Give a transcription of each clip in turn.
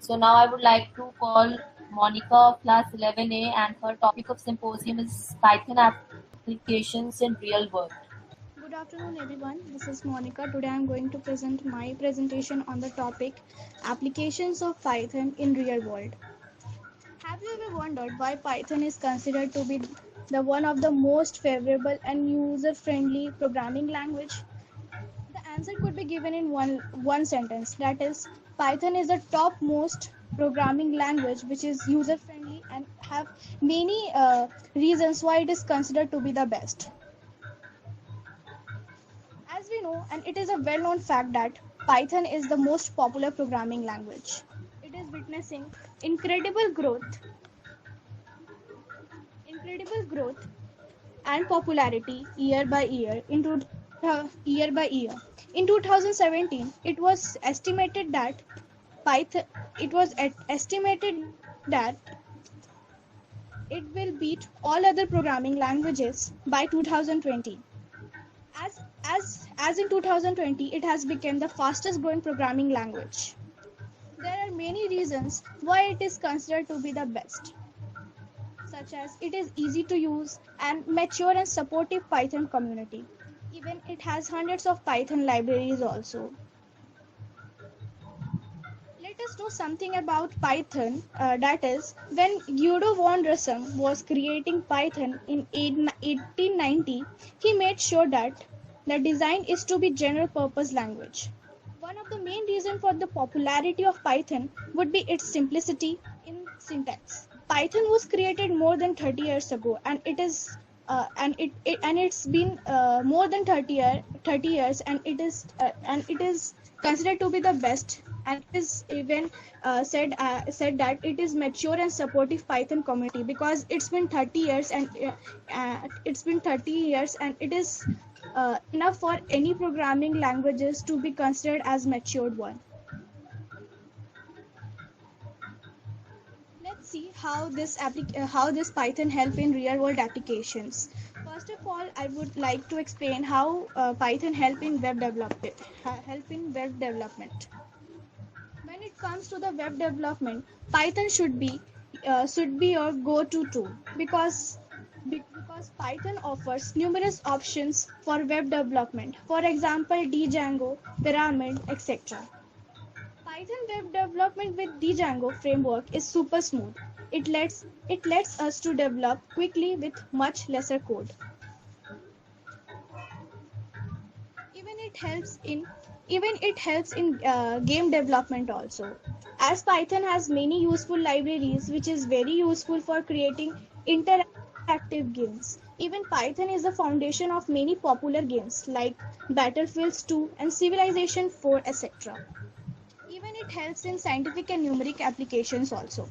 So now I would like to call Monica of class 11A, and her topic of symposium is Python applications in real world. Good afternoon, everyone. This is Monica. Today I'm going to present my presentation on the topic Applications of Python in Real World. Have you ever wondered why Python is considered to be the one of the most favorable and user-friendly programming language? The answer could be given in one sentence. That is, Python is the topmost programming language which is user-friendly and have many reasons why it is considered to be the best. As we know, and it is a well known fact that Python is the most popular programming language. It is witnessing incredible growth and popularity year by year year by year. In 2017, Python it was estimated that it will beat all other programming languages by 2020. As in 2020, it has become the fastest growing programming language. There are many reasons why it is considered to be the best, such as it is easy to use and mature and supportive Python community. Even it has hundreds of Python libraries also. Let us know something about Python. That is, when Guido von Rossum was creating Python in 1890, he made sure that the design is to be general purpose language. One of the main reasons for the popularity of Python would be its simplicity in syntax. Python was created more than 30 years ago, and it's been more than 30 years, and it is considered to be the best, and it is even said that it is mature and supportive Python community because it's been 30 years, and it is enough for any programming languages to be considered as matured one. Let's see how this Python help in real world applications. First of all, I would like to explain how Python help in web development. When it comes to the web development, Python should be your go-to tool because Python offers numerous options for web development. For example, Django, Pyramid, etc. Python web development with Django framework is super smooth. It lets us to develop quickly with much lesser code. Even it helps in game development also. As Python has many useful libraries which is very useful for creating interactive games. Even Python is the foundation of many popular games like Battlefields 2 and Civilization 4, etc. Even it helps in scientific and numeric applications also.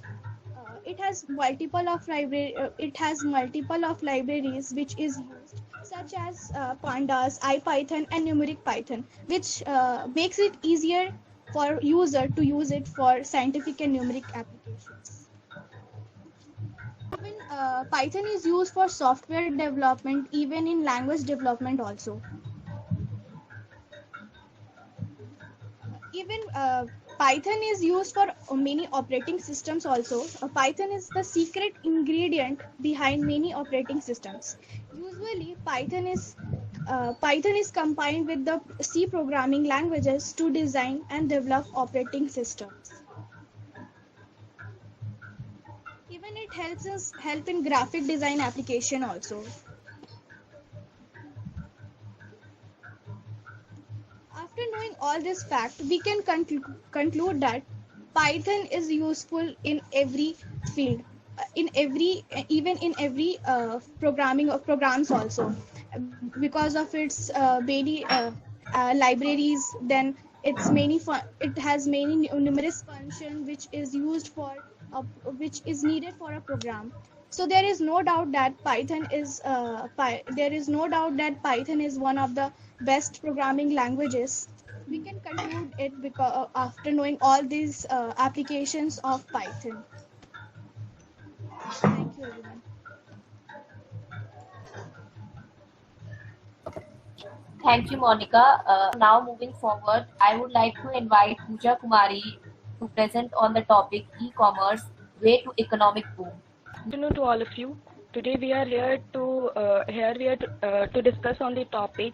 It has multiple of libraries which is used, such as Pandas, IPython, and Numeric Python, which makes it easier for user to use it for scientific and numeric applications. Even Python is used for software development, even in language development also. Even Python is used for many operating systems also. Python is the secret ingredient behind many operating systems. Usually, Python is combined with the C programming languages to design and develop operating systems. Even it help in graphic design application also. After knowing all this fact, we can conclude that Python is useful in every field, even in every programming of programs also, because of its many libraries. Then it has many numerous function which is needed for a program. So there is no doubt that Python is one of the best programming languages. We can conclude it because after knowing all these applications of Python. Thank you, everyone. Thank you, Monica. Now moving forward, I would like to invite Pooja Kumari to present on the topic e-commerce, way to economic boom. Good afternoon to all of you. Today we are here to discuss on the topic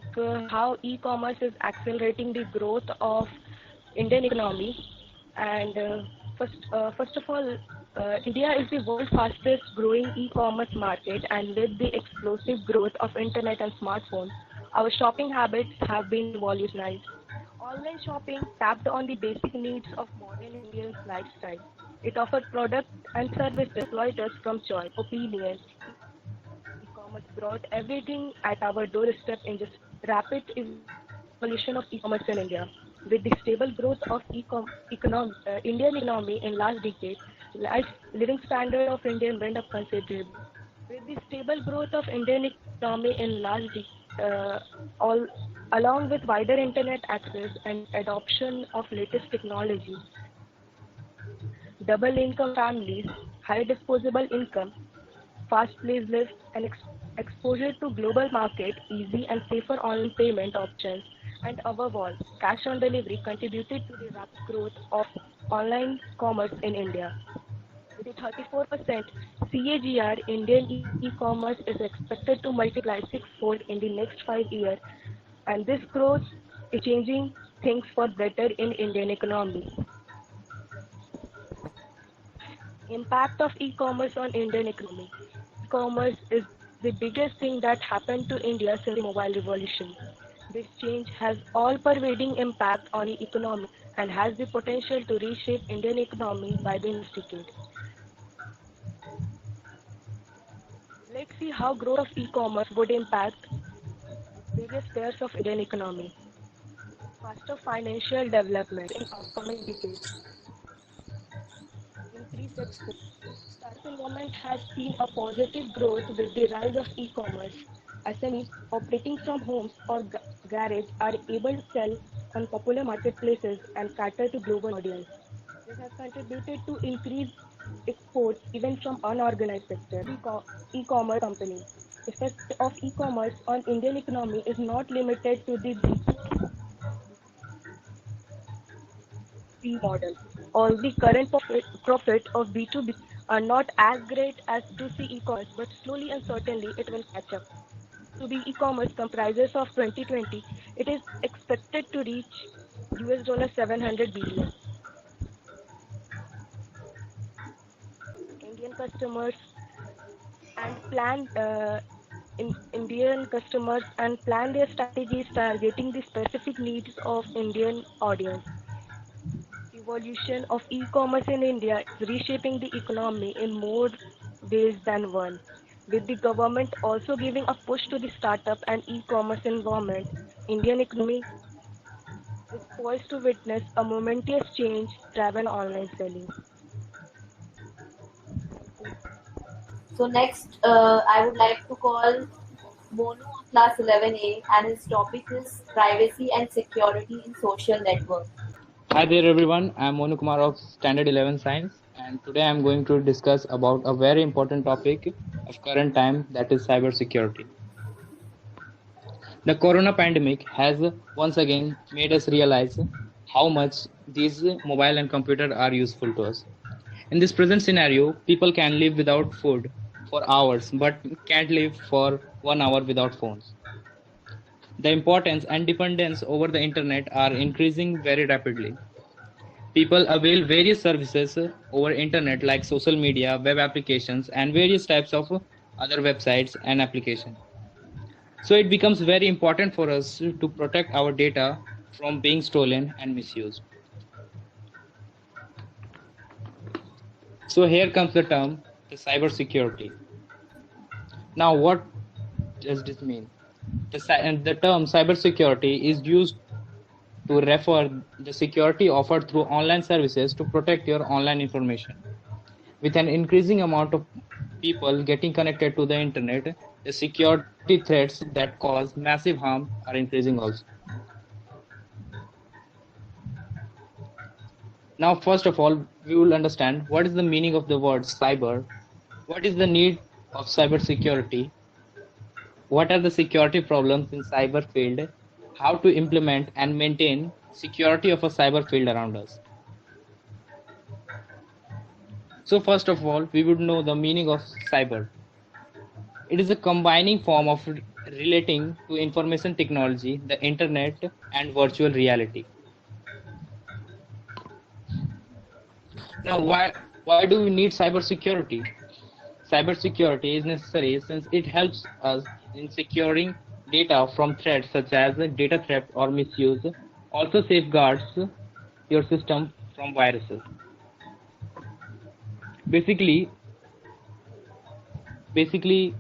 how e-commerce is accelerating the growth of Indian economy. And first of all, India is the world's fastest growing e-commerce market, and with the explosive growth of internet and smartphones, our shopping habits have been revolutionized. Online shopping tapped on the basic needs of modern Indian lifestyle. It offered products and services exploiters from choice, opinions. E-commerce brought everything at our doorstep in just rapid evolution of e-commerce in India. With the stable growth of Indian economy in last decade, living standard of Indian went up considerably. With the stable growth of Indian economy in last all along with wider internet access and adoption of latest technology, double income families, high disposable income, fast playlist, and exposure to global market, easy and safer online payment options, and above all, cash on delivery contributed to the rapid growth of online commerce in India. With a 34% CAGR, Indian e-commerce is expected to multiply sixfold in the next 5 years, and this growth is changing things for better in Indian economy. Impact of e-commerce on Indian economy. E-commerce is the biggest thing that happened to India since the mobile revolution. This change has all-pervading impact on the economy and has the potential to reshape Indian economy by the next decade. Let's see how growth of e-commerce would impact various spheres of Indian economy. Faster financial development in upcoming decades. Increased exports. Startup environment has seen a positive growth with the rise of e-commerce. SMEs operating from homes or garage are able to sell on popular marketplaces and cater to global audience. This has contributed to increased exports even from unorganized sector. E-commerce company. Effect of e-commerce on Indian economy is not limited to the B2B model. All the current profit of B2B are not as great as B2C e-commerce, but slowly and certainly it will catch up. B2B e-commerce comprises of 2020, it is expected to reach US $700 billion. Indian customers and Indian customers and plan their strategies targeting the specific needs of Indian audience. Evolution of e-commerce in India is reshaping the economy in more ways than one. With the government also giving a push to the startup and e-commerce environment, Indian economy is poised to witness a momentous change driven online selling. So next, I would like to call Monu of class 11A, and his topic is privacy and security in social networks. Hi there everyone, I am Monu Kumar of Standard 11 Science, and today I am going to discuss about a very important topic of current time, that is cybersecurity. The corona pandemic has once again made us realize how much these mobile and computer are useful to us. In this present scenario, people can live without food for hours but can't live for 1 hour without phones. The importance and dependence over the internet are increasing very rapidly. People avail various services over internet like social media, web applications, and various types of other websites and applications. So it becomes very important for us to protect our data from being stolen and misused. So here comes the term, the cybersecurity. Now, what does this mean? The term cybersecurity is used to refer the security offered through online services to protect your online information. With an increasing amount of people getting connected to the internet, the security threats that cause massive harm are increasing also. Now, first of all, we will understand what is the meaning of the word cyber, what is the need of cybersecurity, what are the security problems in cyber field, how to implement and maintain security of a cyber field around us. So first of all, we would know the meaning of cyber. It is a combining form of relating to information technology, the internet, and virtual reality. Now, why do we need cybersecurity? Cybersecurity is necessary since it helps us in securing data from threats such as data theft or misuse, also safeguards your system from viruses. Basically, basically,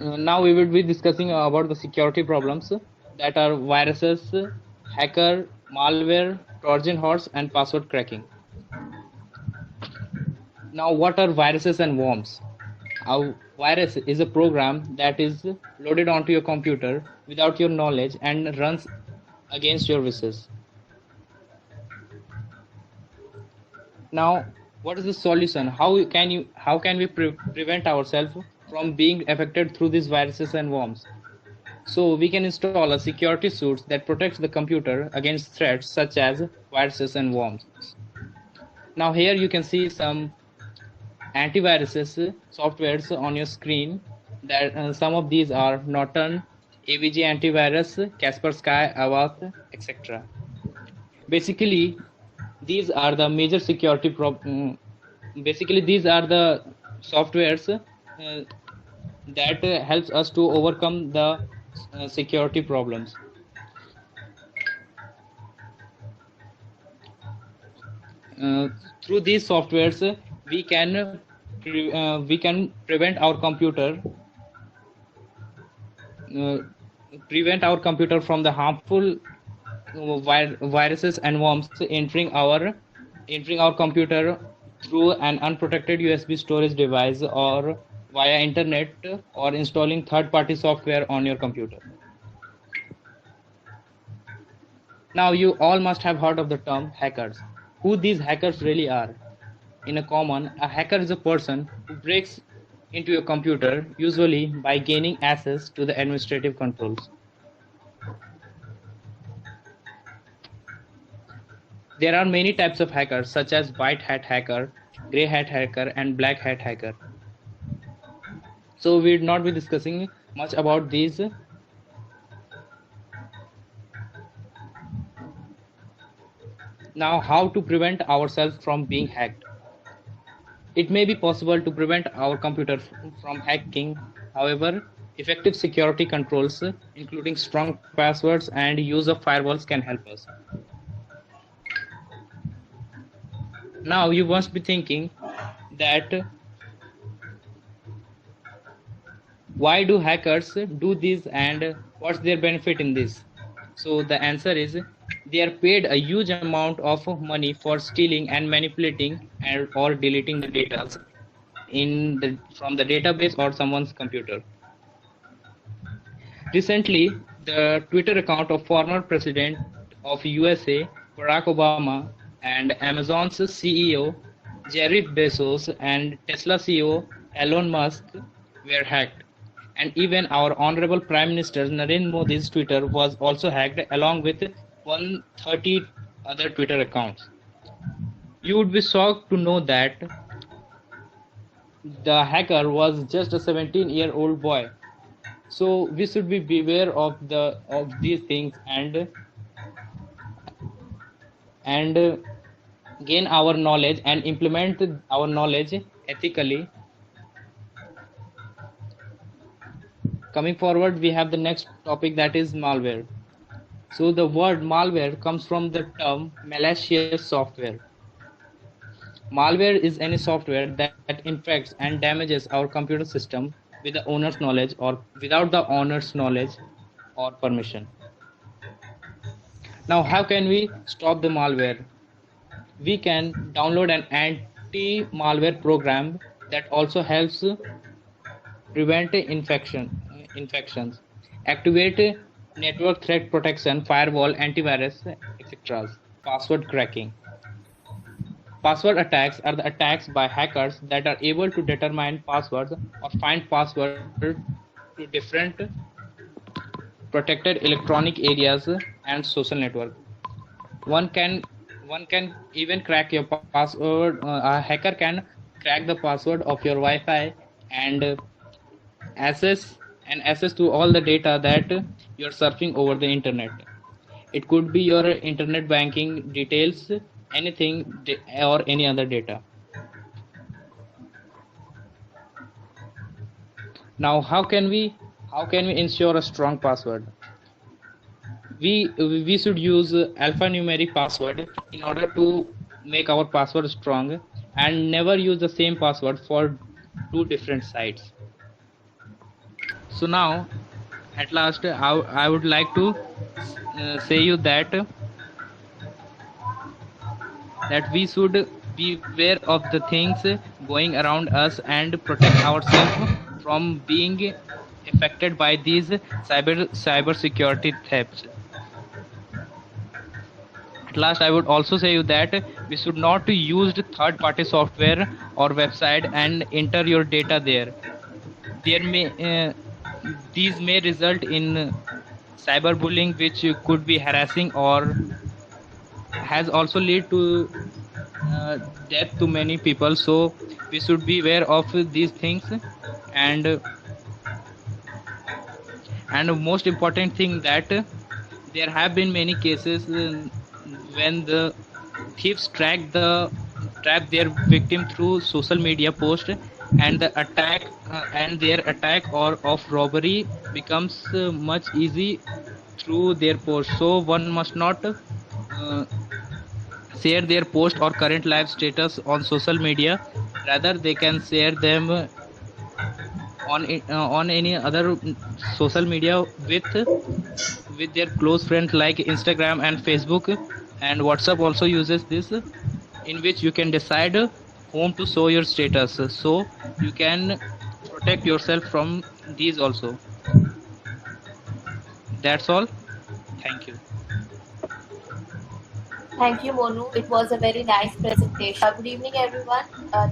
now we will be discussing about the security problems that are viruses, hacker, malware, Trojan horse, and password cracking. Now, what are viruses and worms? A virus is a program that is loaded onto your computer without your knowledge and runs against your wishes. Now, what is the solution? How can we prevent ourselves from being affected through these viruses and worms? So we can install a security suite that protects the computer against threats such as viruses and worms. Now here you can see some antiviruses softwares on your screen. That some of these are Norton, AVG antivirus, Kaspersky, Avast, etc. Basically, these are the major security basically these are the softwares that helps us to overcome the security problems. Through these softwares, we can prevent our computer from the harmful viruses and worms entering our computer through an unprotected USB storage device or via internet or installing third-party software on your computer. Now you all must have heard of the term hackers. Who these hackers really are? In a common, a hacker is a person who breaks into your computer, usually by gaining access to the administrative controls. There are many types of hackers such as white hat hacker, grey hat hacker, and black hat hacker. So we will not be discussing much about these. Now, how to prevent ourselves from being hacked? It may be possible to prevent our computer from hacking. However, effective security controls, including strong passwords and use of firewalls, can help us. Now, you must be thinking that why do hackers do this and what's their benefit in this? So the answer is they are paid a huge amount of money for stealing and manipulating or deleting the data from the database or someone's computer. Recently, the Twitter account of former president of USA, Barack Obama, and Amazon's CEO, Jeff Bezos, and Tesla CEO, Elon Musk, were hacked. And even our honorable Prime Minister Narendra Modi's Twitter was also hacked, along with 130 other Twitter accounts. You would be shocked to know that the hacker was just a 17-year-old boy. So we should be beware of these things and gain our knowledge and implement our knowledge ethically. Coming forward, we have the next topic, that is malware. So the word malware comes from the term malicious software. Malware is any software that infects and damages our computer system with the owner's knowledge or without the owner's knowledge or permission. Now, how can we stop the malware? We can download an anti-malware program that also helps prevent infections, activate network threat protection, firewall, antivirus, etc. Password cracking. Password attacks are the attacks by hackers that are able to determine passwords or find passwords to different protected electronic areas and social networks. One one can even crack your password. A hacker can crack the password of your Wi-Fi and access access to all the data that you're surfing over the internet. It could be your internet banking details, anything, or any other data. Now, how can we ensure a strong password? We should use alphanumeric password in order to make our password strong, and never use the same password for two different sites. So now, at last, I would like to say you that we should be aware of the things going around us and protect ourselves from being affected by these cyber security thefts. At last, I would also say you that we should not use third party software or website and enter your data there. There may these may result in cyberbullying, which could be harassing or has also led to death to many people. So we should be aware of these things, and most important thing that there have been many cases when the thieves trap their victim through social media post, and the attack and their attack or of robbery becomes much easy through their post. So one must not share their post or current life status on social media. Rather, they can share them on any other social media with their close friends, like Instagram and Facebook, and WhatsApp also uses this, in which you can decide whom to show your status, so you can protect yourself from these also. That's all. Thank you. Thank you, Monu. It was a very nice presentation. Good evening, everyone.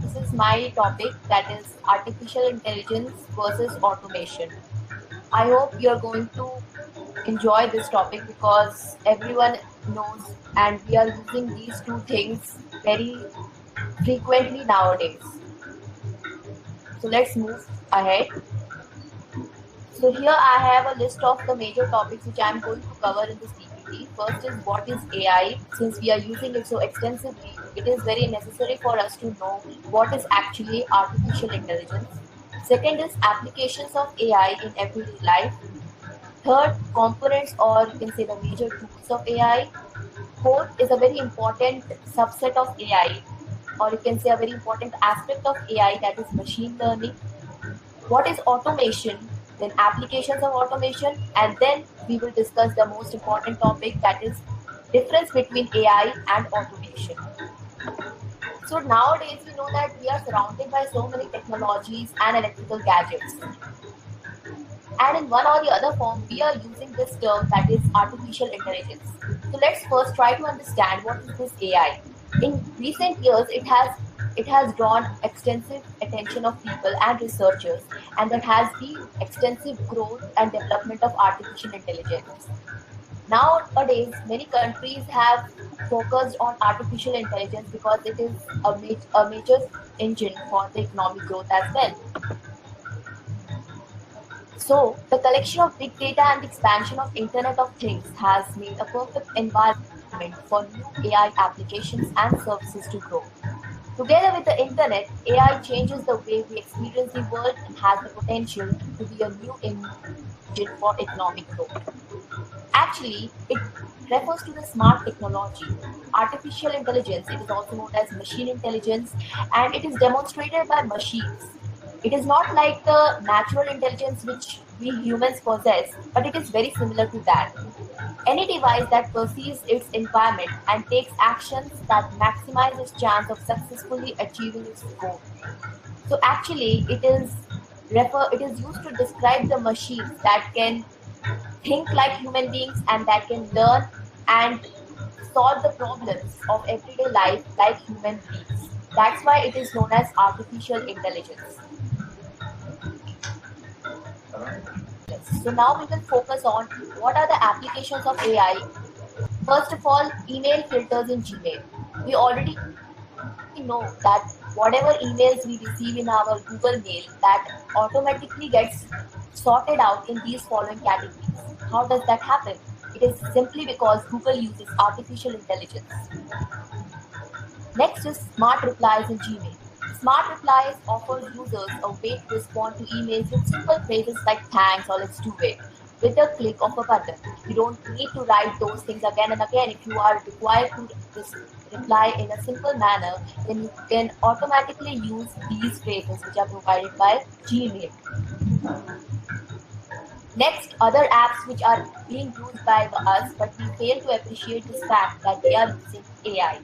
This is my topic, that is artificial intelligence versus automation. I hope you're going to enjoy this topic because everyone knows and we are using these two things very frequently nowadays. So let's move ahead. So here I have a list of the major topics which I'm going to cover in this PPT. First is, what is AI? Since we are using it so extensively, it is very necessary for us to know what is actually artificial intelligence. Second is applications of AI in everyday life. Third, components, or you can say the major tools of AI. Fourth is a very important subset of AI, or you can say a very important aspect of AI, that is machine learning. What is automation? Then applications of automation, and then we will discuss the most important topic, that is difference between AI and automation. So nowadays we know that we are surrounded by so many technologies and electrical gadgets. And in one or the other form, we are using this term, that is artificial intelligence. So let's first try to understand what is this AI. In recent years, it has drawn extensive attention of people and researchers, and there has been extensive growth and development of artificial intelligence. Nowadays, many countries have focused on artificial intelligence because it is a major engine for the economic growth as well. So, the collection of big data and the expansion of Internet of Things has made a perfect environment for new AI applications and services to grow. Together with the Internet, AI changes the way we experience the world and has the potential to be a new engine for economic growth. Actually, it refers to the smart technology. Artificial intelligence, it is also known as machine intelligence, and it is demonstrated by machines. It is not like the natural intelligence which we humans possess, but it is very similar to that. Any device that perceives its environment and takes actions that maximize its chance of successfully achieving its goal. So actually, it is used to describe the machines that can think like human beings and that can learn and solve the problems of everyday life like human beings. That's why it is known as artificial intelligence. So now we will focus on what are the applications of AI. First of all, email filters in Gmail. We already know that whatever emails we receive in our Google Mail, that automatically gets sorted out in these following categories. How does that happen? It is simply because Google uses artificial intelligence. Next is Smart Replies in Gmail. Smart Replies offers users a way to respond to emails with simple phrases like thanks or let's do it with a click of a button. You don't need to write those things again and again. If you are required to reply in a simple manner, then you can automatically use these phrases which are provided by Gmail. Next, other apps which are being used by us, but we fail to appreciate this fact that they are using AI,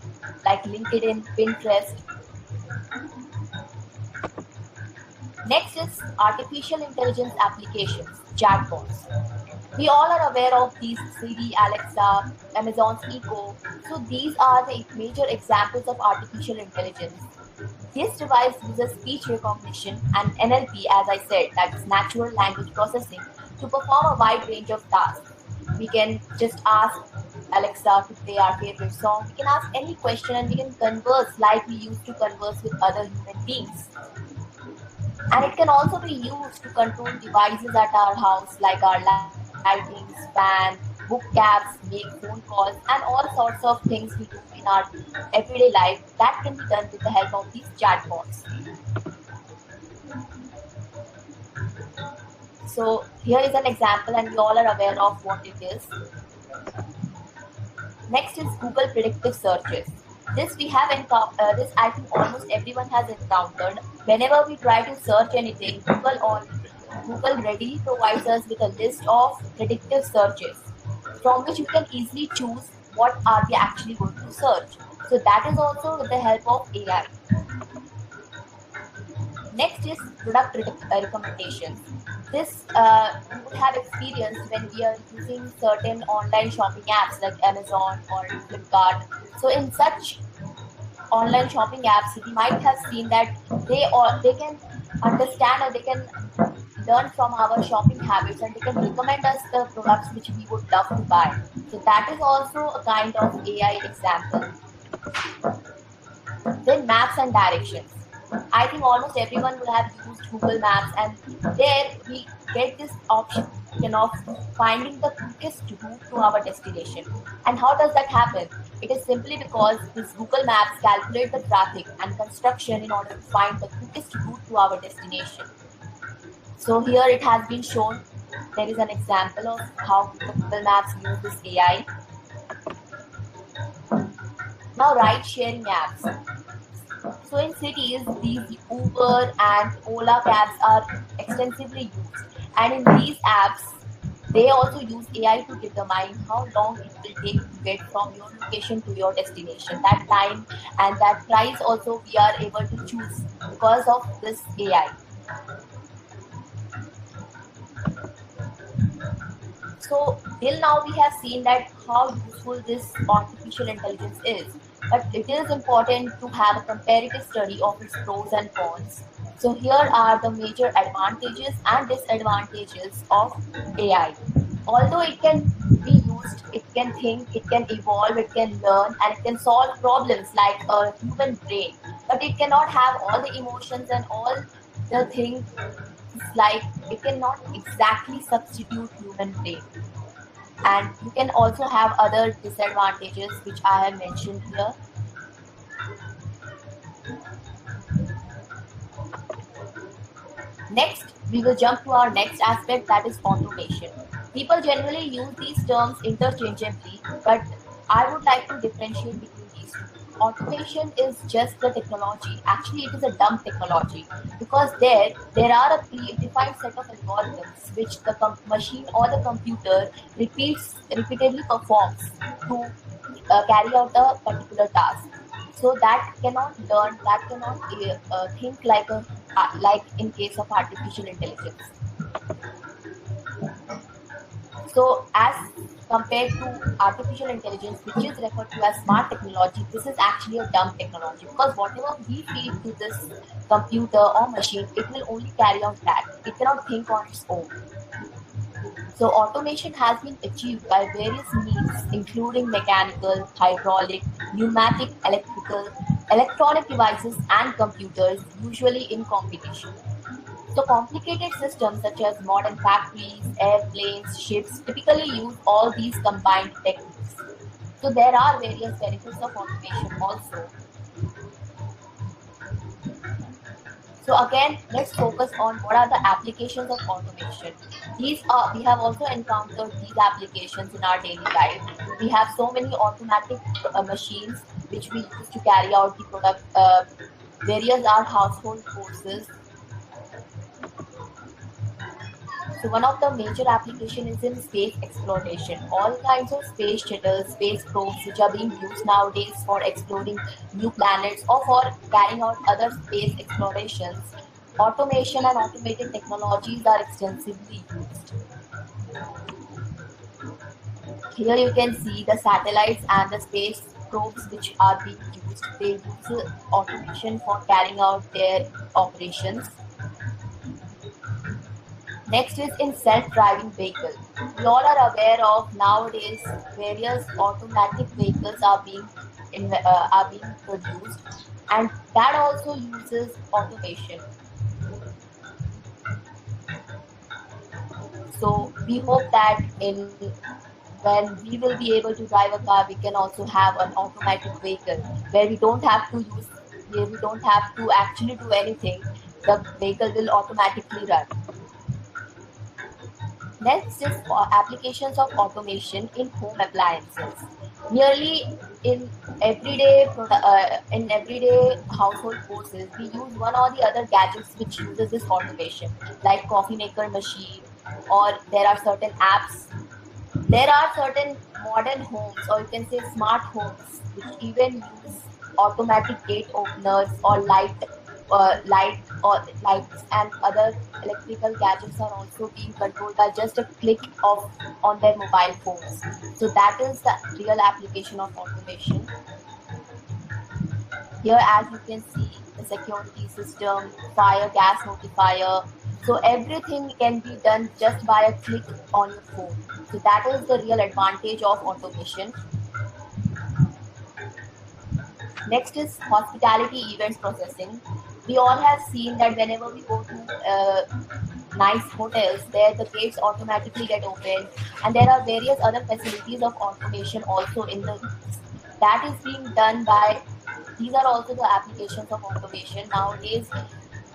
like LinkedIn, Pinterest. Next is artificial intelligence applications, chatbots. We all are aware of these Siri, Alexa, Amazon's Echo. So these are the major examples of artificial intelligence. This device uses speech recognition and NLP, as I said, that is natural language processing, to perform a wide range of tasks. We can just ask Alexa to play our favorite song. We can ask any question and we can converse like we used to converse with other human beings. And it can also be used to control devices at our house like our lighting, fan, book cabs, make phone calls, and all sorts of things we do in our everyday life that can be done with the help of these chatbots. So here is an example and we all are aware of what it is. Next is Google predictive searches. This we have encountered. This I think almost everyone has encountered. Whenever we try to search anything, Google readily provides us with a list of predictive searches, from which you can easily choose what are we actually going to search. So that is also with the help of AI. Next is product recommendations. This you would have experienced when we are using certain online shopping apps like Amazon or Flipkart. So in such online shopping apps, we might have seen that they can understand or they can learn from our shopping habits and they can recommend us the products which we would love to buy. So that is also a kind of AI example. Then maps and directions. I think almost everyone will have used Google Maps, and there we get this option of finding the quickest route to our destination. And how does that happen? It is simply because this Google Maps calculate the traffic and construction in order to find the quickest route to our destination. So here it has been shown. There is an example of how Google Maps uses AI. Now, ride-sharing apps. So in cities, these Uber and Ola cabs are extensively used. And in these apps, they also use AI to determine how long it will take to get from your location to your destination. That time and that price also we are able to choose because of this AI. So till now we have seen that how useful this artificial intelligence is. But it is important to have a comparative study of its pros and cons. So here are the major advantages and disadvantages of AI. Although it can be used, it can think, it can evolve, it can learn, and it can solve problems like a human brain. But it cannot have all the emotions and all the things like it cannot exactly substitute human brain. And you can also have other disadvantages which I have mentioned here. Next, we will jump to our next aspect, that is automation. People generally use these terms interchangeably, but I would like to differentiate between these two. Automation is just the technology. Actually, it is a dumb technology because there are a predefined set of algorithms which the machine or the computer repeatedly performs to carry out a particular task. So that cannot learn, that cannot think like in case of artificial intelligence. So as compared to artificial intelligence, which is referred to as smart technology, this is actually a dumb technology because whatever we feed to this computer or machine, it will only carry out that. It cannot think on its own. So automation has been achieved by various means, including mechanical, hydraulic, pneumatic, electrical, electronic devices, and computers, usually in competition. So complicated systems such as modern factories, airplanes, ships typically use all these combined techniques. So there are various benefits of automation also. So again, let's focus on what are the applications of automation. We have also encountered these applications in our daily life. We have so many automatic machines which we use to carry out the product. Various are household forces. So one of the major application is in space exploration. All kinds of space shuttles, space probes, which are being used nowadays for exploring new planets or for carrying out other space explorations. Automation and automated technologies are extensively used. Here you can see the satellites and the space probes which are being used. They use automation for carrying out their operations. Next is in self-driving vehicle. We all are aware of nowadays various automatic vehicles are being produced, and that also uses automation. So we hope that in when we will be able to drive a car, we can also have an automatic vehicle where we don't have to actually do anything. The vehicle will automatically run. Next is applications of automation in home appliances. Nearly in everyday household forces, we use one or the other gadgets which uses this automation, like coffee maker machine, or there are certain apps. There are certain modern homes, or you can say smart homes, which even use automatic gate openers or lights and other electrical gadgets are also being controlled by just a click of on their mobile phones. So that is the real application of automation. Here, as you can see, the security system, fire gas notifier. So everything can be done just by a click on your phone. So that is the real advantage of automation. Next is hospitality events processing. We all have seen that whenever we go to nice hotels, there the gates automatically get opened, and there are various other facilities of automation also in the rooms. That is being done by. These are also the applications of automation nowadays.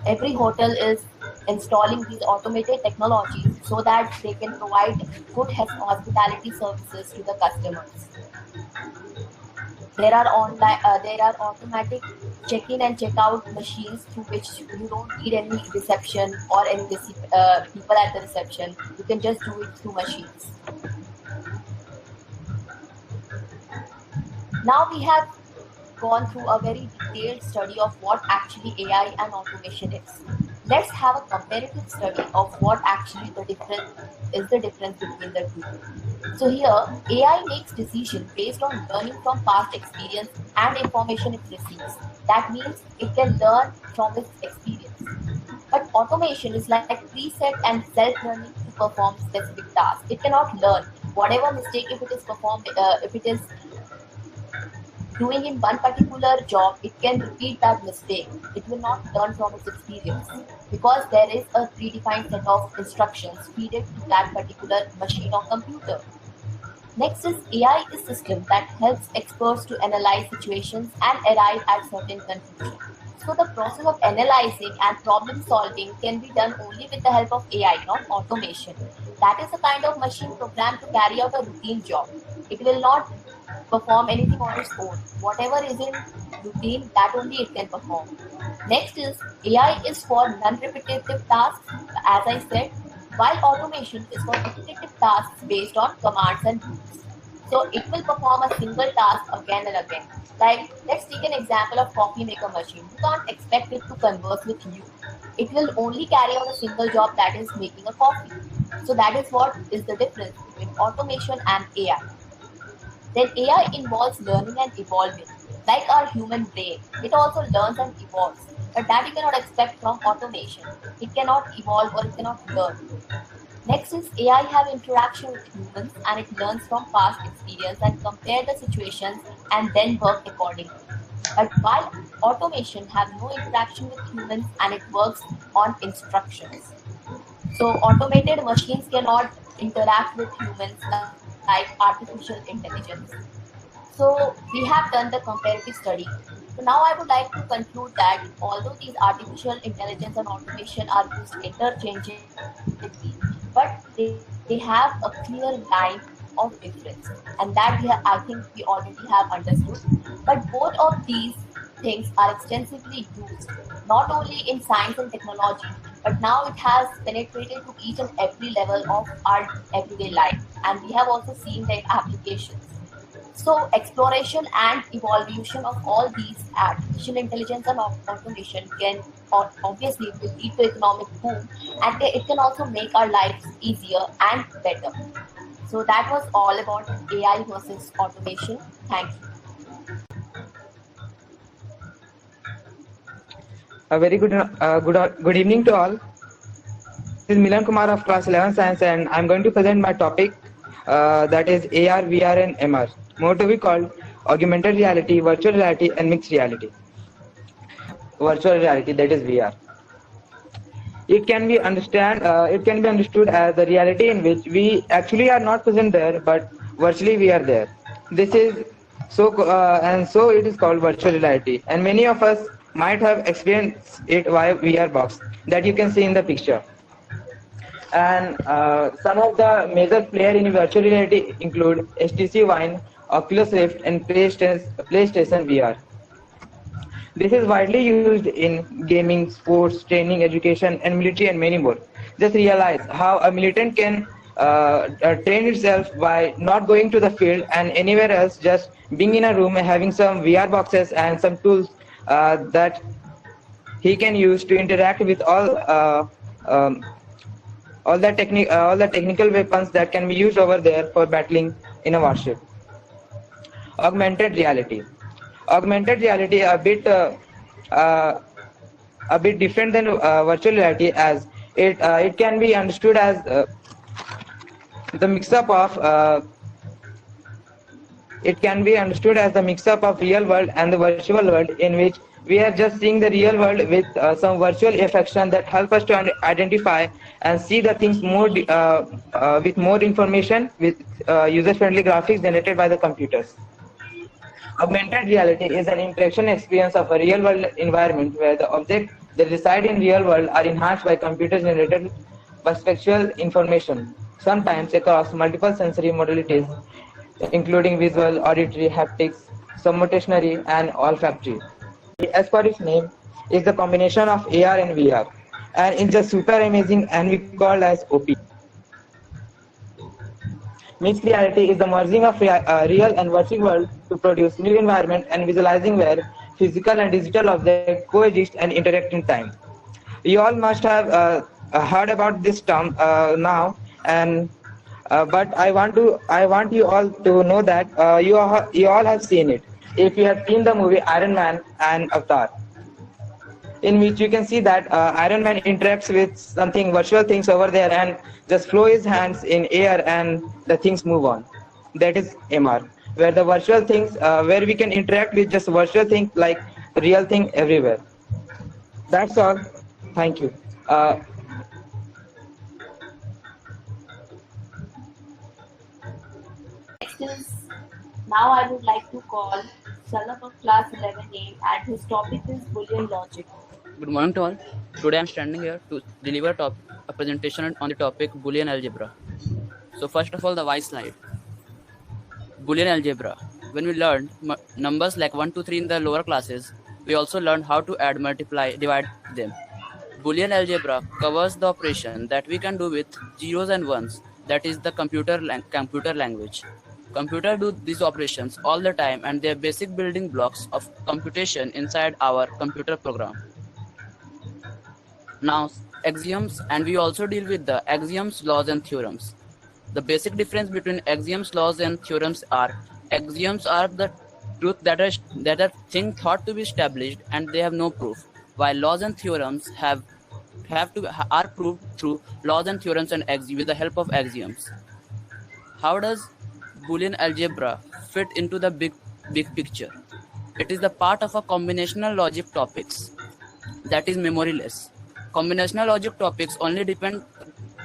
Every hotel is installing these automated technologies so that they can provide good hospitality services to the customers. There are automatic check-in and check-out machines through which you don't need any reception or any people at the reception. You can just do it through machines. Now we have gone through a very detailed study of what actually AI and automation is. Let's have a comparative study of what actually the difference between the two. So here, AI makes decisions based on learning from past experience and information it receives. That means it can learn from its experience. But automation is like preset and self-learning to perform specific tasks. It cannot learn whatever mistake if it is doing in one particular job, it can repeat that mistake. It will not learn from its experience because there is a predefined set of instructions fed to that particular machine or computer. Next is AI is system that helps experts to analyze situations and arrive at certain conclusions. So the process of analyzing and problem solving can be done only with the help of AI, not automation. That is a kind of machine programmed to carry out a routine job. It will not perform anything on its own. Whatever is in routine, that only it can perform. Next is AI is for non-repetitive tasks, as I said, while automation is for repetitive tasks based on commands and rules. So it will perform a single task again and again. Like let's take an example of coffee maker machine. You can't expect it to converse with you. It will only carry out a single job, that is making a coffee. So that is what is the difference between automation and AI. Then AI involves learning and evolving. Like our human brain, it also learns and evolves. But that you cannot expect from automation. It cannot evolve or it cannot learn. Next is AI have interaction with humans and it learns from past experience and compare the situations and then work accordingly. But while automation have no interaction with humans and it works on instructions. So automated machines cannot interact with humans like artificial intelligence. So we have done the comparative study. So now I would like to conclude that although these artificial intelligence and automation are used interchangeably, but they have a clear line of difference, and that I think we already have understood. But both of these things are extensively used not only in science and technology, but now it has penetrated to each and every level of our everyday life, and we have also seen their applications. So exploration and evolution of all these artificial intelligence and automation can obviously it will lead to economic boom, and it can also make our lives easier and better. So that was all about AI versus automation. Thank you. A very good evening to all. This is Milan Kumar of class 11 science, and I'm going to present my topic that is AR, VR and MR, more to be called augmented reality, virtual reality and mixed reality. Virtual reality, that is VR. It can be understood as the reality in which we actually are not present there, but virtually we are there. This is so it is called virtual reality, and many of us might have experienced it via VR box that you can see in the picture. And some of the major players in virtual reality include HTC Vive, Oculus Rift, and PlayStation VR. This is widely used in gaming, sports, training, education, and military, and many more. Just realize how a militant can train itself by not going to the field and anywhere else, just being in a room and having some VR boxes and some tools that he can use to interact with all the technical weapons that can be used over there for battling in a warship. Augmented reality. Augmented reality a bit different than virtual reality, as it can be understood as the mix-up of it can be understood as the mix-up of real world and the virtual world, in which we are just seeing the real world with some virtual affection that help us to identify and see the things more with more information, with user-friendly graphics generated by the computers. Augmented reality is an interaction experience of a real-world environment where the objects that reside in real world are enhanced by computer-generated perceptual information, sometimes across multiple sensory modalities, including visual, auditory, haptics, submotory, and olfactory. As per its name, is the combination of AR and VR, and it's just super amazing, and we call as OP. Mixed reality is the merging of real and virtual world to produce new environment and visualizing where physical and digital objects coexist and interact in time. You all must have heard about this term now, and but I want you all to know that you all have seen it. If you have seen the movie Iron Man and Avatar, in which you can see that Iron Man interacts with something virtual things over there and just flow his hands in air and the things move on. That is MR, where the virtual things, where we can interact with just virtual things like real thing everywhere. That's all. Thank you. Next is now I would like to call Shalabh of class 11A, and his topic is Boolean logic. Good morning to all. Today I am standing here to deliver a presentation on the topic Boolean algebra. So first of all, the why slide. Boolean algebra. When we learned numbers like 1, 2, 3 in the lower classes, we also learned how to add, multiply, divide them. Boolean algebra covers the operation that we can do with zeros and ones, that is the computer language. Computers do these operations all the time, and they are basic building blocks of computation inside our computer program. Now, axioms, and we also deal with the axioms, laws, and theorems. The basic difference between axioms, laws, and theorems are axioms are the truth that are thing thought to be established and they have no proof, while laws and theorems have are proved through laws and theorems and with the help of axioms. How does Boolean algebra fit into the big picture? It is the part of a combinational logic topics that is memoryless. Combinational logic topics only depend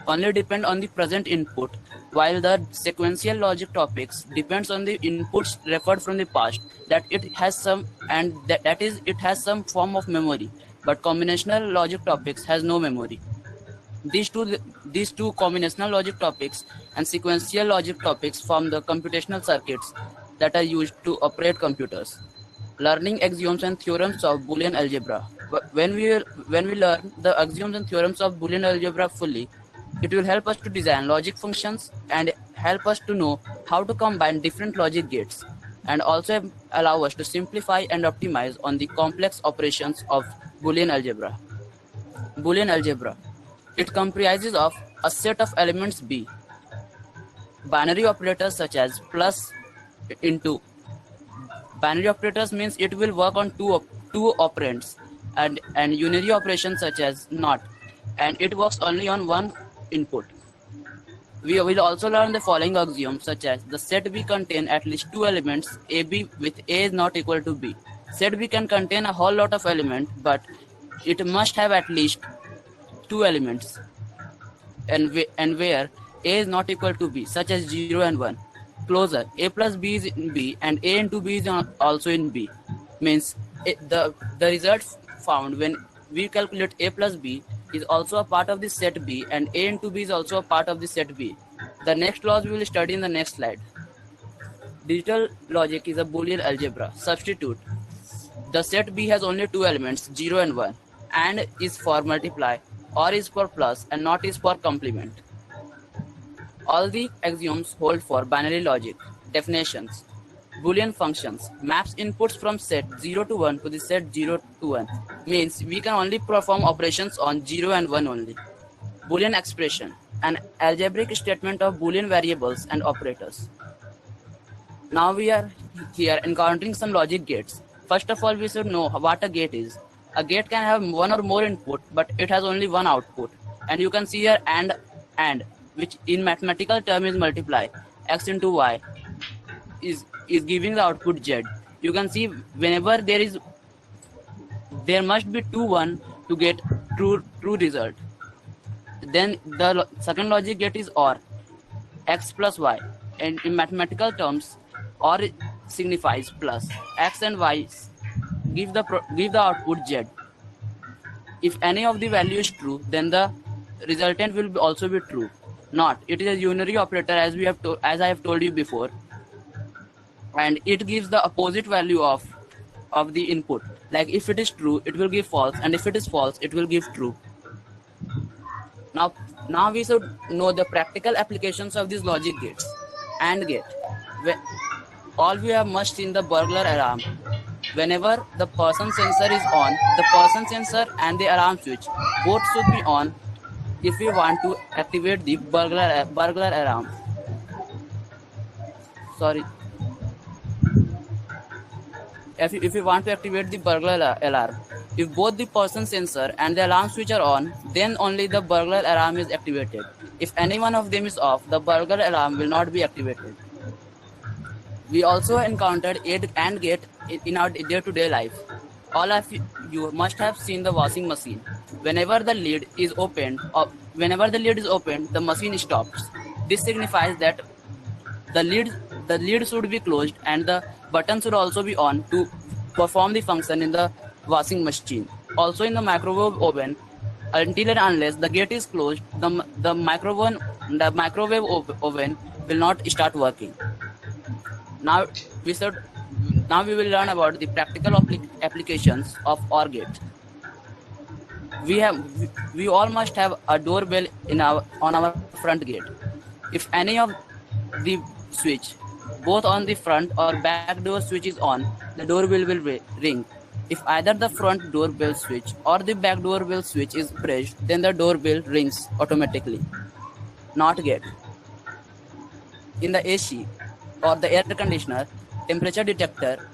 on the present input, while the sequential logic topics depends on the inputs referred from the past. That it has some it has some form of memory, but combinational logic topics has no memory. These two combinational logic topics and sequential logic topics form the computational circuits that are used to operate computers. Learning axioms and theorems of Boolean algebra. When we learn the axioms and theorems of Boolean algebra fully, it will help us to design logic functions and help us to know how to combine different logic gates, and also allow us to simplify and optimize on the complex operations of Boolean algebra. Boolean algebra. It comprises of a set of elements B, binary operators such as plus, into. Binary operators means it will work on two operands, and unary operations such as not, and it works only on one input. We will also learn the following axioms such as the set B contain at least two elements AB with A is not equal to B. Set B can contain a whole lot of elements, but it must have at least two elements, and where A is not equal to B, such as 0 and 1. Closure, A plus B is in B and A into B is also in B. Means the result found when we calculate A plus B is also a part of the set B, and A into B is also a part of the set B. The next laws we will study in the next slide. Digital logic is a Boolean algebra. Substitute. The set B has only two elements, 0 and 1, and is for multiply, or is for plus, and not is for complement. All the axioms hold for binary logic. Definitions. Boolean functions maps inputs from set 0 to 1 to the set 0 to 1. Means we can only perform operations on 0 and 1 only. Boolean expression, an algebraic statement of Boolean variables and operators. Now we are here encountering some logic gates. First of all, we should know what a gate is. A gate can have one or more input, but it has only one output. And you can see here and, which in mathematical term is multiply. X into Y is giving the output Z. You can see whenever there must be 2 1 to get true result. Then the second logic gate is OR, X plus Y, and in mathematical terms OR signifies plus. X and Y give the output Z. If any of the value is true, then the resultant will also be true. Not, it is a unary operator as I have told you before, and it gives the opposite value of the input. Like if it is true, it will give false, and if it is false, it will give true. Now we should know the practical applications of these logic gates. AND gate. All we have must seen the burglar alarm. Whenever the person sensor is on, the person sensor and the alarm switch both should be on if we want to activate the burglar alarm. Sorry. If we want to activate the burglar alarm, if both the person sensor and the alarm switch are on, then only the burglar alarm is activated. If any one of them is off, the burglar alarm will not be activated. We also encountered AND gate in our day-to-day life. All of you must have seen the washing machine. Whenever the lid is opened, the machine stops. This signifies that the lid should be closed and the button should also be on to perform the function in the washing machine. Also in the microwave oven, until and unless the gate is closed, the microwave oven will not start working. Now we will learn about the practical applications of OR gate. We all must have a doorbell on our front gate. If any of the switch, both on the front or back door switch is on, the doorbell will ring. If either the front doorbell switch or the back doorbell switch is pressed, then the doorbell rings automatically. NOT gate. In the AC or the air conditioner temperature detector,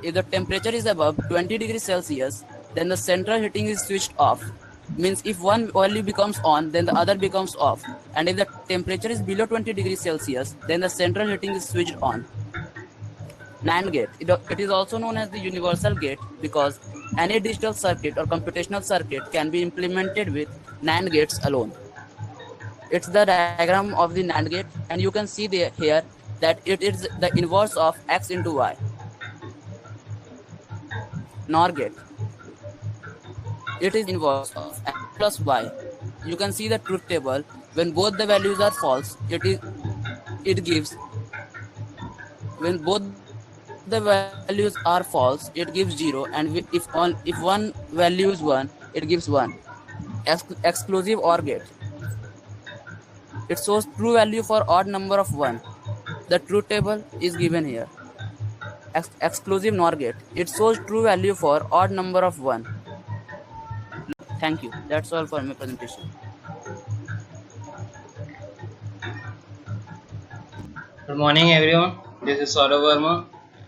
if the temperature is above 20 degrees Celsius, then the central heating is switched off Means if one value becomes on, then the other becomes off, and if the temperature is below 20 degrees Celsius, then the central heating is switched on. NAND gate. It is also known as the universal gate because any digital circuit or computational circuit can be implemented with NAND gates alone. It's the diagram of the NAND gate, and you can see here that it is the inverse of X into Y. NOR gate. It is inverse of X plus Y. You can see the truth table. When both the values are false, it gives. When both the values are false, it gives 0, and if one value is 1, it gives 1. Exclusive OR gate. It shows true value for odd number of 1. The truth table is given here. Exclusive NOR gate. It shows true value for odd number of 1. Thank you. That's all for my presentation. Good morning, everyone. This is Saurav Verma,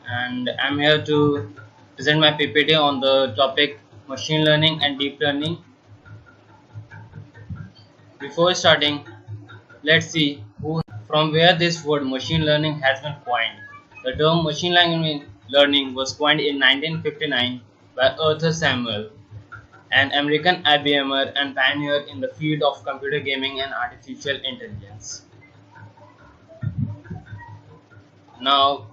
and I'm here to present my PPT on the topic machine learning and deep learning. Before starting, let's see from where this word machine learning has been coined. The term machine learning was coined in 1959 by Arthur Samuel, an American IBMer and pioneer in the field of computer gaming and artificial intelligence. Now,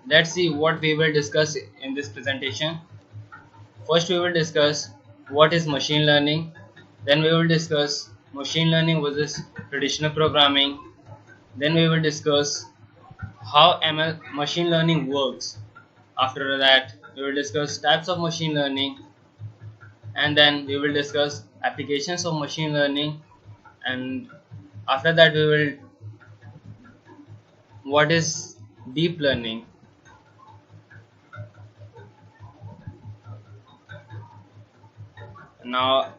let's see what we will discuss in this presentation. First, we will discuss what is machine learning. Then we will discuss machine learning versus traditional programming. Then we will discuss how machine learning works. After that, we will discuss types of machine learning. And then we will discuss applications of machine learning. And after that, we will what is deep learning. Now,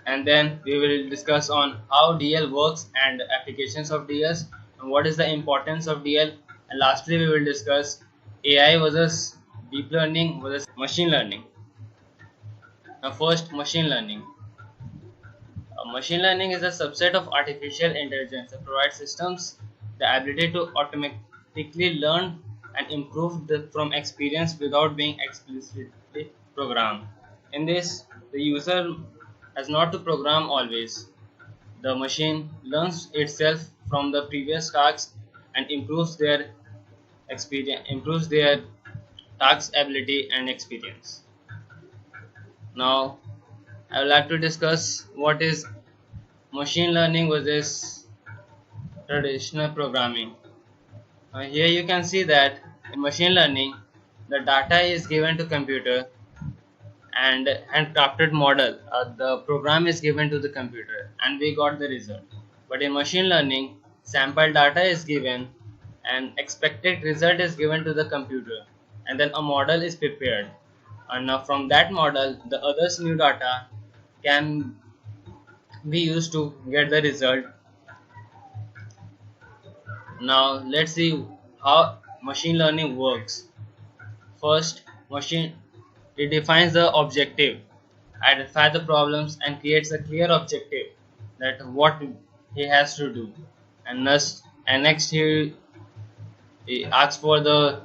and then we will discuss on how DL works and applications of DL and what is the importance of DL. And lastly, we will discuss AI versus deep learning versus machine learning. Now, first, machine learning. Machine learning is a subset of artificial intelligence that provides systems the ability to automatically learn and improve from experience without being explicitly programmed. In this, the user has not to program always. The machine learns itself from the previous tasks and improves their task ability and experience. Now, I would like to discuss what is machine learning versus traditional programming. Here you can see that in machine learning, the data is given to computer and handcrafted model. The program is given to the computer and we got the result. But in machine learning, sample data is given and expected result is given to the computer, and then a model is prepared. And now from that model, the others new data can be used to get the result. Now let's see how machine learning works. First, it defines the objective, identifies the problems and creates a clear objective that what he has to do. And next he asks for the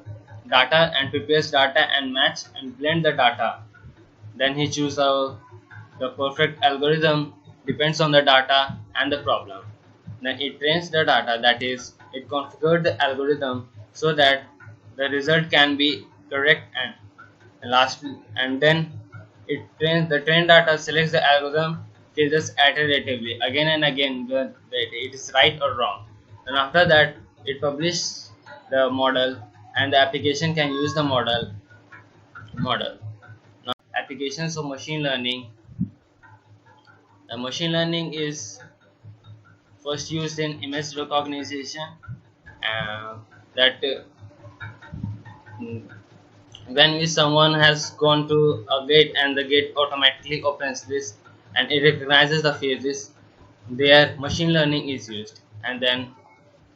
data and prepares data and match and blend the data. Then he chooses the perfect algorithm, depends on the data and the problem. Then it trains the data, that is, it configures the algorithm so that the result can be correct and then the trained data selects the algorithm, filters iteratively again and again whether it is right or wrong. Then after that, it publishes the model and the application can use the model. Now, applications of machine learning. Machine learning is first used in image recognition, when someone has gone to a gate and the gate automatically opens this and it recognizes the faces, there machine learning is used. And then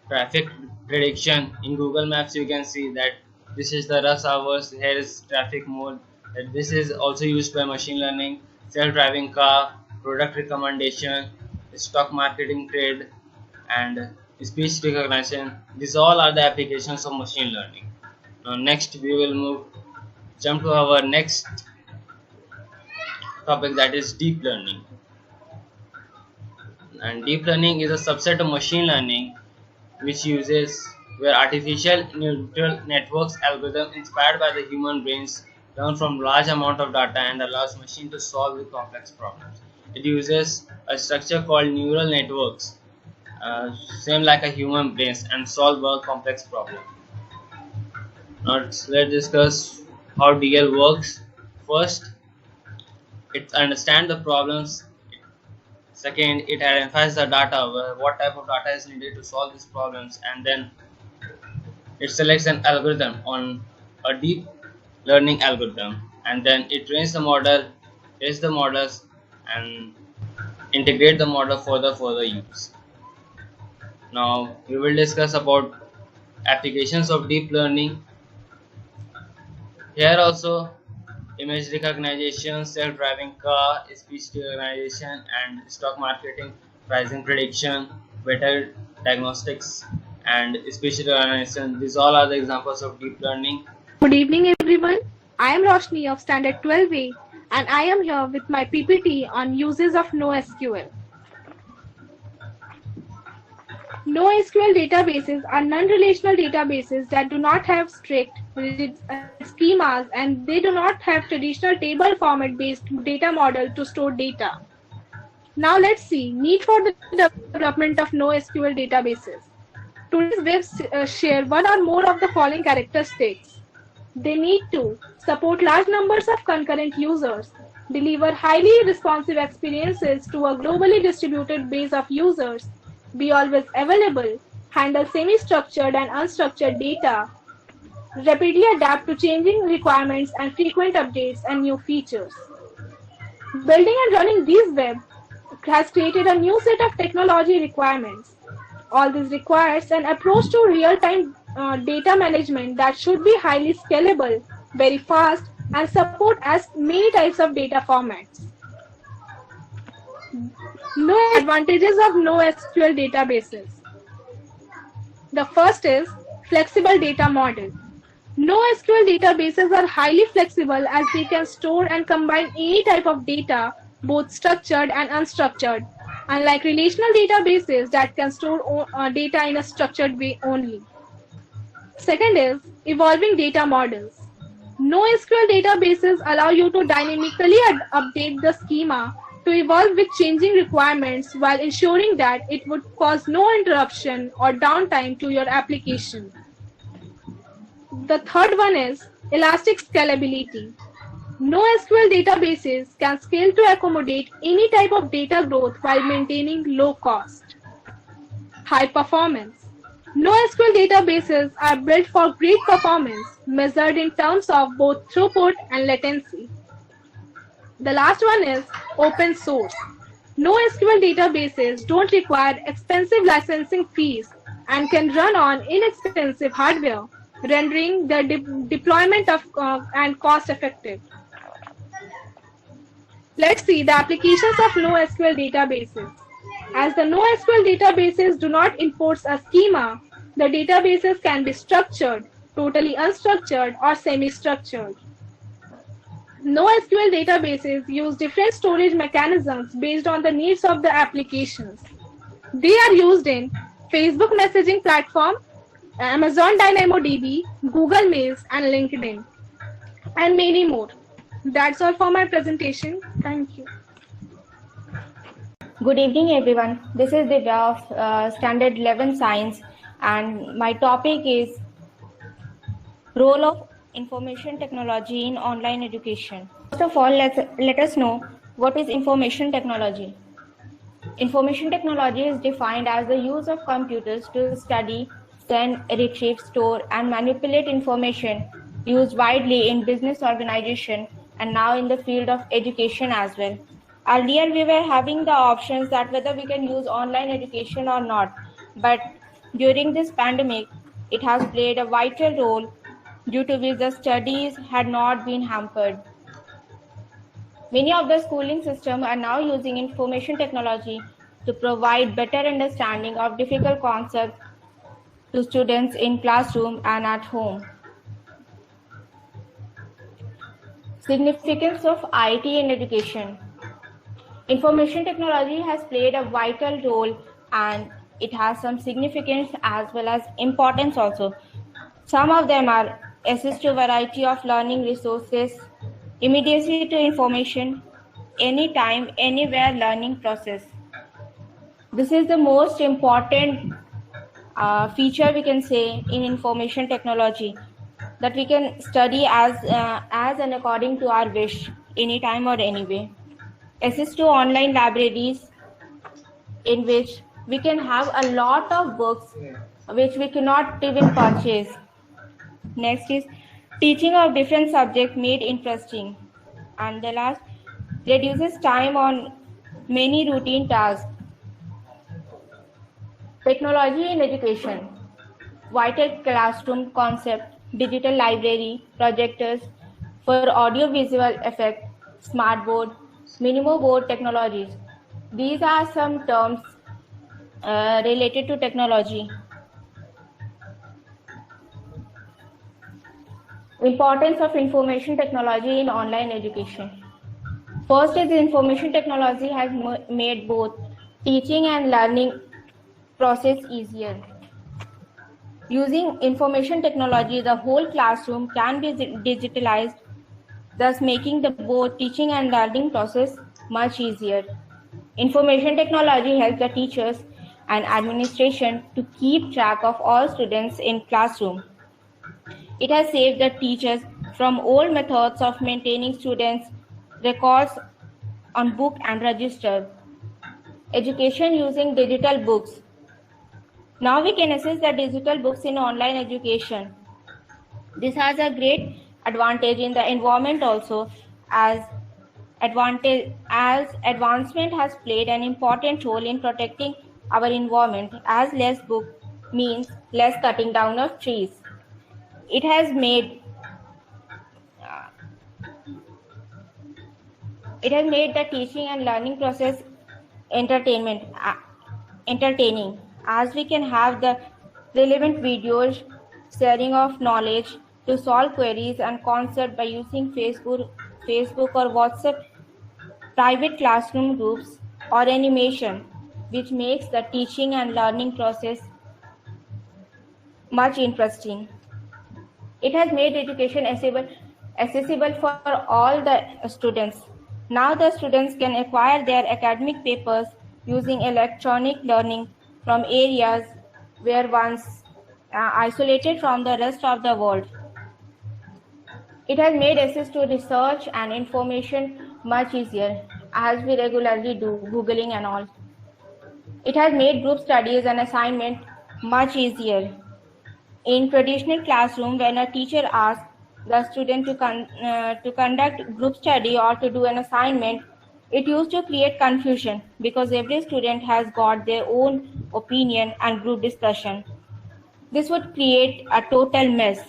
traffic prediction. In Google Maps you can see that this is the rush hours, here is traffic mode. This is also used by machine learning. Self-driving car, product recommendation, stock marketing trade, and speech recognition. These all are the applications of machine learning. Now next we will jump to our next topic, that is deep learning. And deep learning is a subset of machine learning where artificial neural networks algorithm inspired by the human brains learn from large amount of data and allows machine to solve the complex problems. It uses a structure called neural networks, same like a human brains, and solve a complex problem. Now let's discuss how DL works. First, it understands the problems. Second, it identifies the data, what type of data is needed to solve these problems, and then it selects an algorithm on a deep learning algorithm, and then it trains the model, tests the models, and integrate the model for the further use. Now we will discuss about applications of deep learning. Here also, image recognition, self-driving car, speech recognition, and stock marketing, pricing prediction, better diagnostics, and speech recognition. These all are the examples of deep learning. Good evening, everyone. I am Roshni of Standard 12A, and I am here with my PPT on uses of NoSQL. NoSQL databases are non-relational databases that do not have strict schemas, and they do not have traditional table format based data model to store data. Now let's see need for the development of NoSQL databases. Today's webs share one or more of the following characteristics. They need to support large numbers of concurrent users, deliver highly responsive experiences to a globally distributed base of users, be always available, handle semi-structured and unstructured data, rapidly adapt to changing requirements and frequent updates and new features. Building and running these webs has created a new set of technology requirements. All this requires an approach to real-time data management that should be highly scalable, very fast, and support as many types of data formats. No advantages of NoSQL databases. The first is flexible data model. NoSQL databases are highly flexible as they can store and combine any type of data, both structured and unstructured, unlike relational databases that can store data in a structured way only. Second is evolving data models. NoSQL databases allow you to dynamically update the schema to evolve with changing requirements while ensuring that it would cause no interruption or downtime to your application. The third one is elastic scalability. NoSQL databases can scale to accommodate any type of data growth while maintaining low cost. High performance. NoSQL databases are built for great performance measured in terms of both throughput and latency. The last one is open source. NoSQL databases don't require expensive licensing fees and can run on inexpensive hardware, rendering their deployment and cost effective. Let's see the applications of NoSQL databases. As the NoSQL databases do not enforce a schema, the databases can be structured, totally unstructured, or semi-structured. NoSQL databases use different storage mechanisms based on the needs of the applications. They are used in Facebook messaging platform, Amazon DynamoDB, Google Mails, and LinkedIn, and many more. That's all for my presentation. Thank you. Good evening, everyone. This is Divya of Standard 11 Science, and my topic is role of information technology in online education. First of all, let us know what is information technology. Information technology is defined as the use of computers to study, send, retrieve, store, and manipulate information used widely in business organization and now in the field of education as well. Earlier, we were having the options that whether we can use online education or not, but during this pandemic, it has played a vital role due to which the studies had not been hampered. Many of the schooling systems are now using information technology to provide better understanding of difficult concepts to students in classroom and at home. Significance of IT in education. Information technology has played a vital role and it has some significance as well as importance also. Some of them are access to variety of learning resources, immediacy to information, anytime, anywhere learning process. This is the most important feature we can say in information technology, that we can study as and according to our wish, anytime or anyway. Access to online libraries in which we can have a lot of books which we cannot even purchase. Next is teaching of different subjects made interesting. And the last, reduces time on many routine tasks. Technology in education. Vital classroom concept, digital library, projectors for audio-visual effect, smart board, minimo board technologies. These are some terms related to technology. Importance of information technology in online education. First is information technology has made both teaching and learning process easier. Using information technology, the whole classroom can be digitalized, thus making the both teaching and learning process much easier. Information technology helps the teachers and administration to keep track of all students in classroom. It has saved the teachers from old methods of maintaining students' records on book and register. Education using digital books. Now we can access the digital books in online education. This has a great advantage in the environment also, as advancement has played an important role in protecting our environment, as less book means less cutting down of trees. It has made the teaching and learning process entertaining, as we can have the relevant videos, sharing of knowledge to solve queries and concepts by using Facebook or WhatsApp, private classroom groups, or animation, which makes the teaching and learning process much interesting. It has made education accessible for all the students. Now the students can acquire their academic papers using electronic learning from areas where once isolated from the rest of the world. It has made access to research and information much easier, as we regularly do, Googling and all. It has made group studies and assignment much easier. In traditional classroom, when a teacher asks the student to conduct group study or to do an assignment, it used to create confusion because every student has got their own opinion and group discussion. This would create a total mess.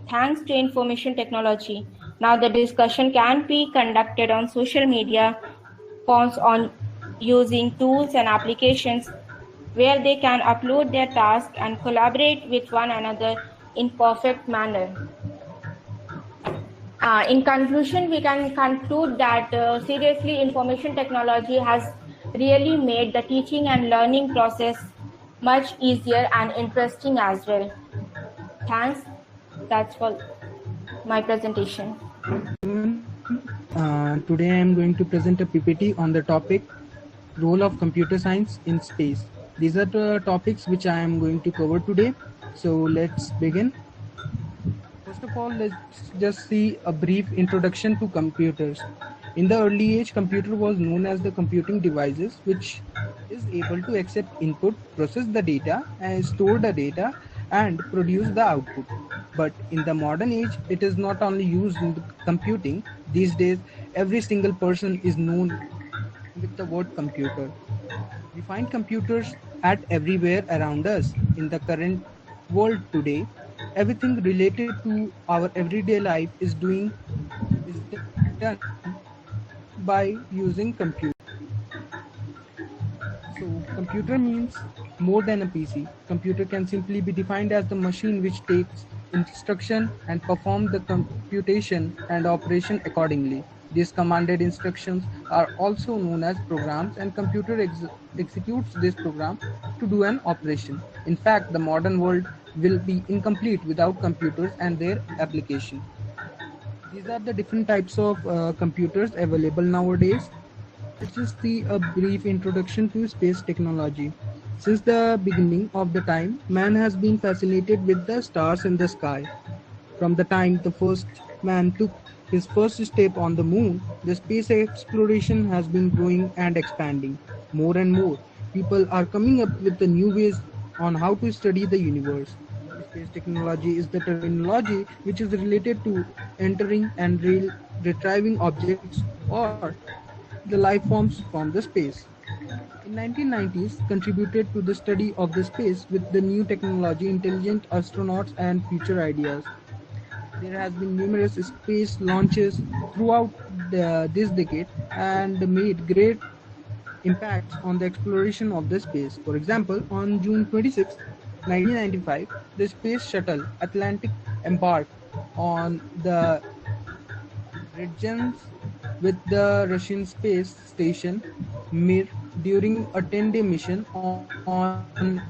Thanks to information technology, now the discussion can be conducted on social media forms on using tools and applications where they can upload their task and collaborate with one another in perfect manner. In conclusion, we can conclude that seriously, information technology has really made the teaching and learning process much easier and interesting as well. Thanks. That's for my presentation. Today I am going to present a PPT on the topic role of computer science in space. These are the topics which I am going to cover today. So let's begin. First of all, let's just see a brief introduction to computers. In the early age, computer was known as the computing devices which is able to accept input, process the data, and store the data and produce the output. But in the modern age, it is not only used in the computing. These days, every single person is known with the word computer. We find computers at everywhere around us. In the current world today, everything related to our everyday life is done by using computer. So computer means more than a PC. Computer can simply be defined as the machine which takes instruction and performs the computation and operation accordingly. These commanded instructions are also known as programs, and computer executes this program to do an operation. In fact, the modern world will be incomplete without computers and their application. These are the different types of computers available nowadays. Let's just see a brief introduction to space technology. Since the beginning of the time, man has been fascinated with the stars in the sky. From the time the first man took his first step on the moon, the space exploration has been growing and expanding. More and more people are coming up with the new ways on how to study the universe. Space technology is the terminology which is related to entering and retrieving objects or the life forms from the space. In 1990s, contributed to the study of the space with the new technology, intelligent astronauts, and future ideas. There has been numerous space launches throughout this decade and made great impacts on the exploration of the space. For example, on June 26, 1995, the space shuttle Atlantic embarked on the Regens with the Russian space station Mir during a 10-day mission on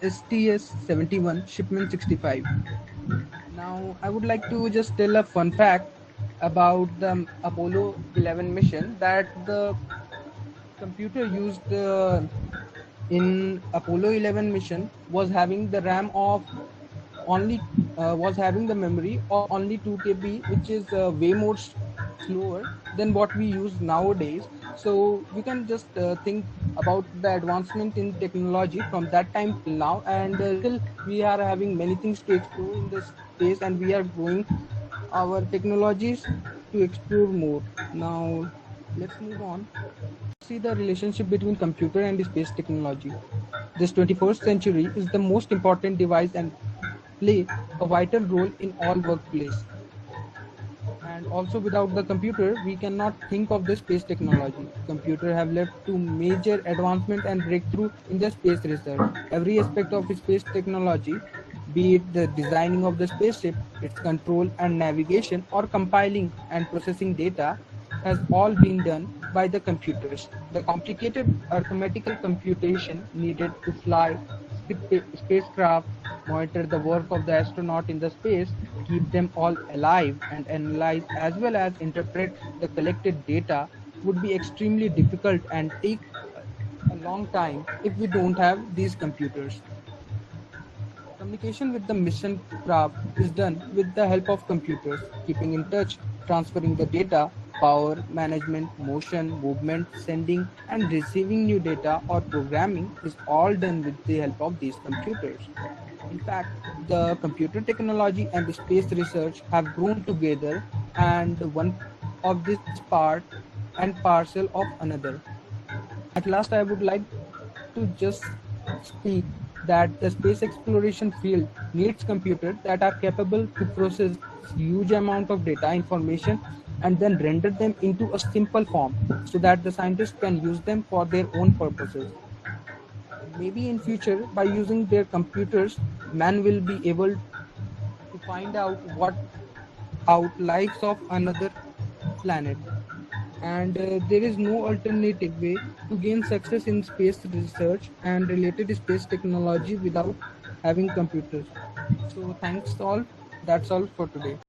STS-71 Shipment 65. Now, I would like to just tell a fun fact about the Apollo 11 mission that the computer used in Apollo 11 mission was having the RAM of only was having the memory of only 2 KB, which is way more slower than what we use nowadays. So we can just think about the advancement in technology from that time till now, and still we are having many things to explore in this space, and we are growing our technologies to explore more. Now let's move on. See the relationship between computer and space technology. This 21st century is the most important device and play a vital role in all workplace. And also without the computer, we cannot think of the space technology. Computer have led to major advancement and breakthrough in the space research. Every aspect of space technology, be it the designing of the spaceship, its control and navigation, or compiling and processing data, has all been done by the computers. The complicated arithmetical computation needed to fly spacecraft, monitor the work of the astronaut in the space, keep them all alive, and analyze as well as interpret the collected data would be extremely difficult and take a long time if we don't have these computers. Communication with the mission craft is done with the help of computers, keeping in touch, transferring the data, power management, motion, movement, sending and receiving new data or programming is all done with the help of these computers. In fact, the computer technology and the space research have grown together, and one of this part and parcel of another. At last, I would like to just speak that the space exploration field needs computers that are capable to process huge amount of data information and then render them into a simple form so that the scientists can use them for their own purposes. Maybe in future, by using their computers, man will be able to find out lives of another planet. And there is no alternative way to gain success in space research and related space technology without having computers. So thanks all. That's all for today.